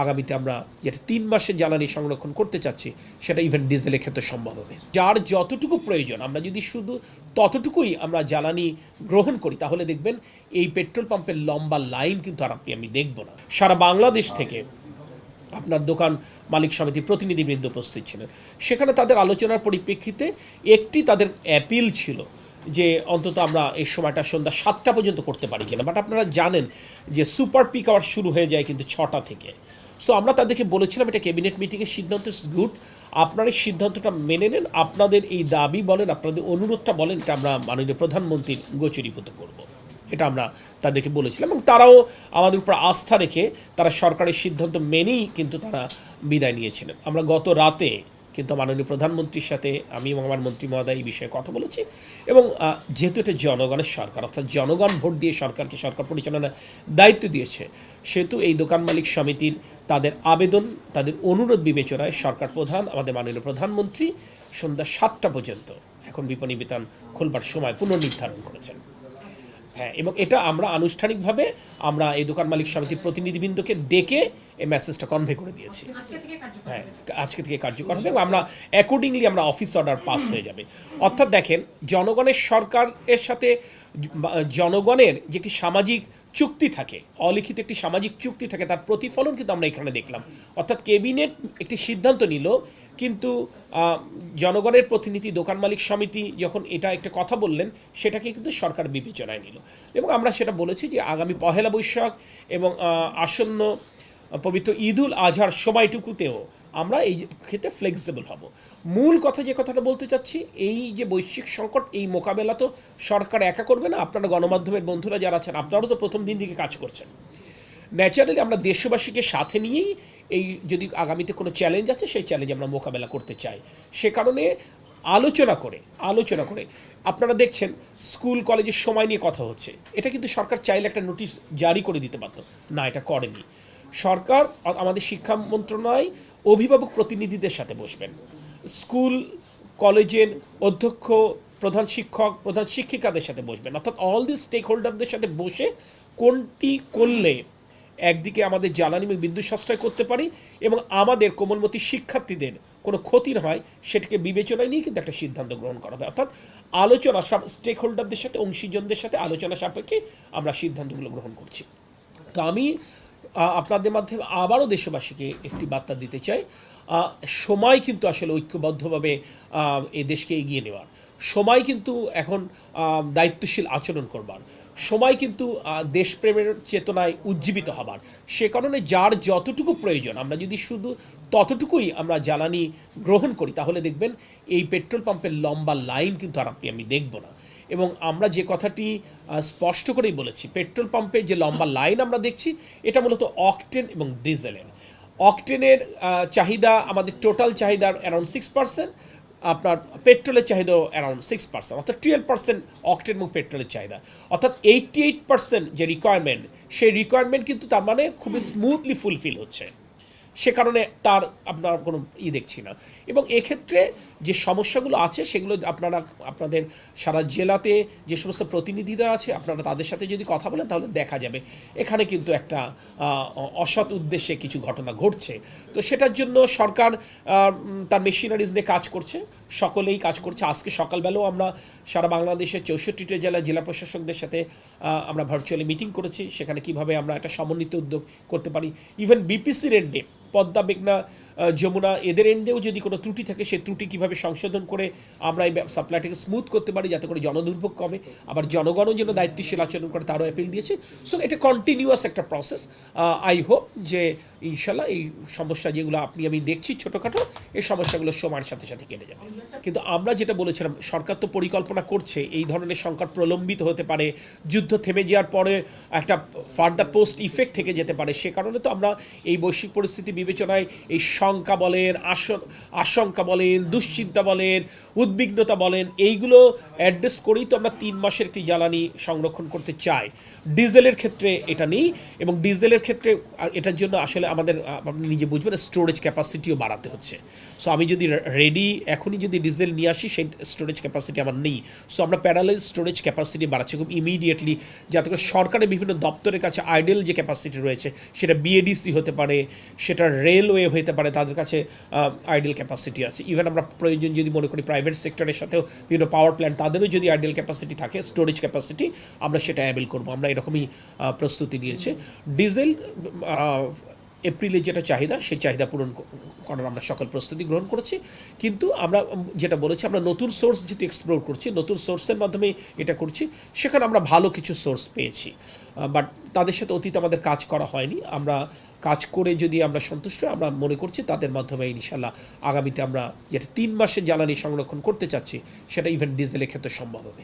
আগামীতে আমরা যেটা 3 মাসের জ্বালানি সংরক্ষণ করতে চাচ্ছি সেটা ইভেন ডিজেলের ক্ষেত্রে সম্ভব হবে। যার যতটুকু প্রয়োজন আমরা যদি শুধু ততটুকুই আমরা জ্বালানি গ্রহণ করি তাহলে দেখবেন এই পেট্রোল পাম্পের লম্বা লাইন কিন্তু আর আমি দেখব না। সারা বাংলাদেশ থেকে আপনার দোকান মালিক সমিতি প্রতিনিধিবৃন্দ উপস্থিত ছিলেন। সেখানে তাদের আলোচনার পরিপ্রেক্ষিতে একটি তাদের অ্যাপিল ছিল যে অন্তত আমরা এই সময়টা সন্ধ্যা 7টা পর্যন্ত করতে পারি কিনা। বাট আপনারা জানেন যে সুপার পিক আওয়ার শুরু হয়ে যায় কিন্তু 6টা থেকে। সো আমরা তাদেরকে বলেছিলাম এটা ক্যাবিনেট মিটিংয়ের সিদ্ধান্ত, ইটস গুড, আপনারা এই সিদ্ধান্তটা মেনে নেন, আপনাদের এই দাবি বলেন, আপনাদের অনুরোধটা বলেন, এটা আমরা মাননীয় প্রধানমন্ত্রীর গোচরীভূত করব। এটা আমরা তাদেরকে বলেছিলাম এবং তারাও আমাদের উপর আস্থা রেখে তারা সরকারের সিদ্ধান্ত মেনেই কিন্তু তারা বিদায় নিয়েছিলেন। আমরা গত রাতে কিন্তু মাননীয় প্রধানমন্ত্রীর সাথে আমি এবং আমার মন্ত্রী মহোদয় এই বিষয়ে কথা বলেছি এবং যেহেতু এটা জনগণের সরকার, অর্থাৎ জনগণ ভোট দিয়ে সরকারকে সরকার পরিচালনার দায়িত্ব দিয়েছে, সেহেতু এই দোকান মালিক সমিতির তাদের আবেদন, তাদের অনুরোধ বিবেচনায় সরকার প্রধান আমাদের মাননীয় প্রধানমন্ত্রী সন্ধ্যা 7টা পর্যন্ত এখন বিপণী বিতান খোলবার সময় পুনর্নির্ধারণ করেছেন। হ্যাঁ, এবং এটা আমরা আনুষ্ঠানিকভাবে আমরা এই দোকান মালিক সমিতির প্রতিনিধিবৃন্দকে ডেকে এই মেসেজটা কনভে করে দিয়েছি। হ্যাঁ, আজকে থেকে কার্যকর হবে এবং আমরা অ্যাকর্ডিংলি আমরা অফিস অর্ডার পাস হয়ে যাবে। অর্থাৎ দেখেন, জনগণের সরকারের সাথে জনগণের যে একটি সামাজিক চুক্তি থাকে, অলিখিত একটি সামাজিক চুক্তি থাকে, তার প্রতিফলন কিন্তু আমরা এখানে দেখলাম। অর্থাৎ ক্যাবিনেট একটি সিদ্ধান্ত নিল কিন্তু জনগণের প্রতিনিধি দোকান মালিক সমিতি যখন এটা একটা কথা বললেন সেটাকে কিন্তু সরকার বিবেচনায় নিল এবং আমরা সেটা বলেছি যে আগামী পহেলা বৈশাখ এবং আসন্ন পবিত্র ঈদুল আজহার সময়টুকুতেও আমরা এই ক্ষেত্রে ফ্লেক্সিবল হব। মূল কথা যে কথাটা বলতে চাচ্ছি, এই যে বৈশ্বিক সংকট, এই মোকাবেলা তো সরকার একা করবে না, আপনারা গণমাধ্যমের বন্ধুরা যারা আছেন আপনারাও তো প্রথম দিন থেকে কাজ করছেন। ন্যাচারালি আমরা দেশবাসীকে সাথে নিয়েই এই যদি আগামীতে কোনো চ্যালেঞ্জ আছে সেই চ্যালেঞ্জ আমরা মোকাবেলা করতে চাই। সে কারণে আলোচনা করে আপনারা দেখছেন স্কুল কলেজের সময় নিয়ে কথা হচ্ছে, এটা কিন্তু সরকার চাইলে একটা নোটিশ জারি করে দিতে পারত, না এটা করেনি। সরকার আমাদের শিক্ষা মন্ত্রণালয় অভিভাবক প্রতিনিধিদের সাথে বসবেন, স্কুল কলেজের অধ্যক্ষ, প্রধান শিক্ষক, প্রধান শিক্ষিকাদের সাথে বসবেন, অর্থাৎ অল দি স্টেক হোল্ডারদের সাথে বসে কোনটি করলে একদিকে আমাদের জ্বালানি এবং বিদ্যুৎ সাশ্রয় করতে পারি এবং আমাদের কোমলমতি শিক্ষার্থীদের কোনো ক্ষতি না হয় সেটাকে বিবেচনায় নিয়ে কিন্তু একটা সিদ্ধান্ত গ্রহণ করা হবে। অর্থাৎ আলোচনা, সব স্টেক হোল্ডারদের সাথে, অংশীজনদের সাথে আলোচনা সাপেক্ষে আমরা সিদ্ধান্তগুলো গ্রহণ করছি। তো আমি আপনাদের মাধ্যমে আবারও দেশবাসীকে একটি বার্তা দিতে চাই, সময় কিন্তু আসলে ঐক্যবদ্ধভাবে এই দেশকে এগিয়ে নেওয়ার সময়, কিন্তু এখন দায়িত্বশীল আচরণ করবার সময়, কিন্তু দেশপ্রেমের চেতনায় উজ্জীবিত হবার। সে কারণে যার যতটুকু প্রয়োজন আমরা যদি শুধু ততটুকুই আমরা জ্বালানি গ্রহণ করি তাহলে দেখবেন এই পেট্রোল পাম্পের লম্বা লাইন কিন্তু আর আমি দেখব না। এবং আমরা যে কথাটি স্পষ্ট করেই বলেছি, পেট্রোল পাম্পে যে লম্বা লাইন আমরা দেখছি এটা মূলত অকটেন এবং ডিজেলের। অকটেনের চাহিদা আমাদের টোটাল চাহিদার অ্যারাউন্ড 6%, আপনার পেট্রোলের চাহিদাও অ্যারাউন্ড 6%, অর্থাৎ 12% অকটেন এবং পেট্রোলের চাহিদা, অর্থাৎ 88% যে রিকোয়ারমেন্ট, সেই রিকোয়ারমেন্ট কিন্তু তার মানে খুবই স্মুথলি ফুলফিল হচ্ছে। সে কারণে তার আপনার কোনো দেখছি না। এবং এক্ষেত্রে যে সমস্যাগুলো আছে সেগুলো আপনাদের সারা জেলাতে যে সমস্ত প্রতিনিধিরা আছে আপনারা তাদের সাথে যদি কথা বলেন তাহলে দেখা যাবে এখানে কিন্তু একটা অসৎ উদ্দেশ্যে কিছু ঘটনা ঘটছে। তো সেটার জন্য সরকার তার মেশিনারিজ নিয়ে কাজ করছে, সকলেই কাজ করছে। আজকে সকালবেলাও আমরা সারা বাংলাদেশের 64টি জেলা প্রশাসকদের সাথে আমরা ভার্চুয়ালি মিটিং করেছি, সেখানে কিভাবে আমরা একটা সমন্বিত উদ্যোগ করতে পারি। ইভেন বিপিসির এন্ডে, পদ্মা, মেঘনা, যমুনা, এদের এন্ডেও যদি কোনো ত্রুটি থাকে সেই ত্রুটি কীভাবে সংশোধন করে আমরা এই সাপ্লাইটাকে স্মুথ করতে পারি যাতে করে জনদুর্ভোগ কমে, আবার জনগণও যেন দায়িত্বশীল আচরণ করে তারও অ্যাপিল দিয়েছে। সো এটা কন্টিনিউয়াস একটা প্রসেস। আই হোপ যে ইনশাল্লাহ এই সমস্যা যেগুলো আমি দেখছি ছোটোখাটো, এই সমস্যাগুলো সময়ের সাথে সাথে কেটে যাবে। কিন্তু আমরা যেটা বলেছিলাম, সরকার তো পরিকল্পনা করছে এই ধরনের সংকট প্রলম্বিত হতে পারে, যুদ্ধ থেমে যাওয়ার পরে একটা ফার্দার পোস্ট ইফেক্ট থেকে যেতে পারে। সে কারণে তো আমরা এই বৈশ্বিক পরিস্থিতি বিবেচনায় এই শঙ্কা বলেন, আশঙ্কা বলেন, দুশ্চিন্তা বলেন, উদ্বিগ্নতা বলেন, এইগুলো অ্যাড্রেস করেই তো আমরা 3 মাসের একটি জ্বালানি সংরক্ষণ করতে চাই। ডিজেলের ক্ষেত্রে এটা নেই এবং ডিজেলের ক্ষেত্রে এটার জন্য আসলে আমাদের আপনি নিজে বুঝবেন স্টোরেজ ক্যাপাসিটিও বাড়াতে হচ্ছে। সো আমি যদি রেডি এখনই যদি ডিজেল নিয়ে আসি সেই স্টোরেজ ক্যাপাসিটি আমার নেই। সো আমরা প্যারালাল স্টোরেজ ক্যাপাসিটি বাড়াচ্ছি খুব ইমিডিয়েটলি, যাতে করে সরকারের বিভিন্ন দপ্তরের কাছে আইডেল যে ক্যাপাসিটি রয়েছে সেটা বিএডিসি হতে পারে, সেটা রেলওয়ে হতে পারে, তাদের কাছে আইডেল ক্যাপাসিটি আছে। ইভেন আমরা প্রয়োজন যদি মনে করি প্রাইভেট সেক্টরের সাথেও বিভিন্ন পাওয়ার প্ল্যান্ট তাদেরও যদি আইডেল ক্যাপাসিটি থাকে, স্টোরেজ ক্যাপাসিটি, আমরা সেটা অ্যাভেল করবো। আমরা এরকমই প্রস্তুতি নিয়েছে। ডিজেল এপ্রিলে যেটা চাহিদা সেই চাহিদা পূরণ করার আমরা সকল প্রস্তুতি গ্রহণ করেছি। কিন্তু আমরা যেটা বলেছি, আমরা নতুন সোর্স যেহেতু এক্সপ্লোর করছি, নতুন সোর্সের মাধ্যমে এটা করছি, সেখানে আমরা ভালো কিছু সোর্স পেয়েছি। বাট তাদের সাথে অতীতে আমাদের কাজ করা হয়নি। আমরা কাজ করে যদি আমরা সন্তুষ্ট, আমরা মনে করছি তাদের মাধ্যমে ইনশাল্লাহ আগামীতে আমরা যেটা 3 মাসের জ্বালানি সংরক্ষণ করতে চাচ্ছি সেটা ইভেন ডিজেলের ক্ষেত্রে সম্ভব হবে।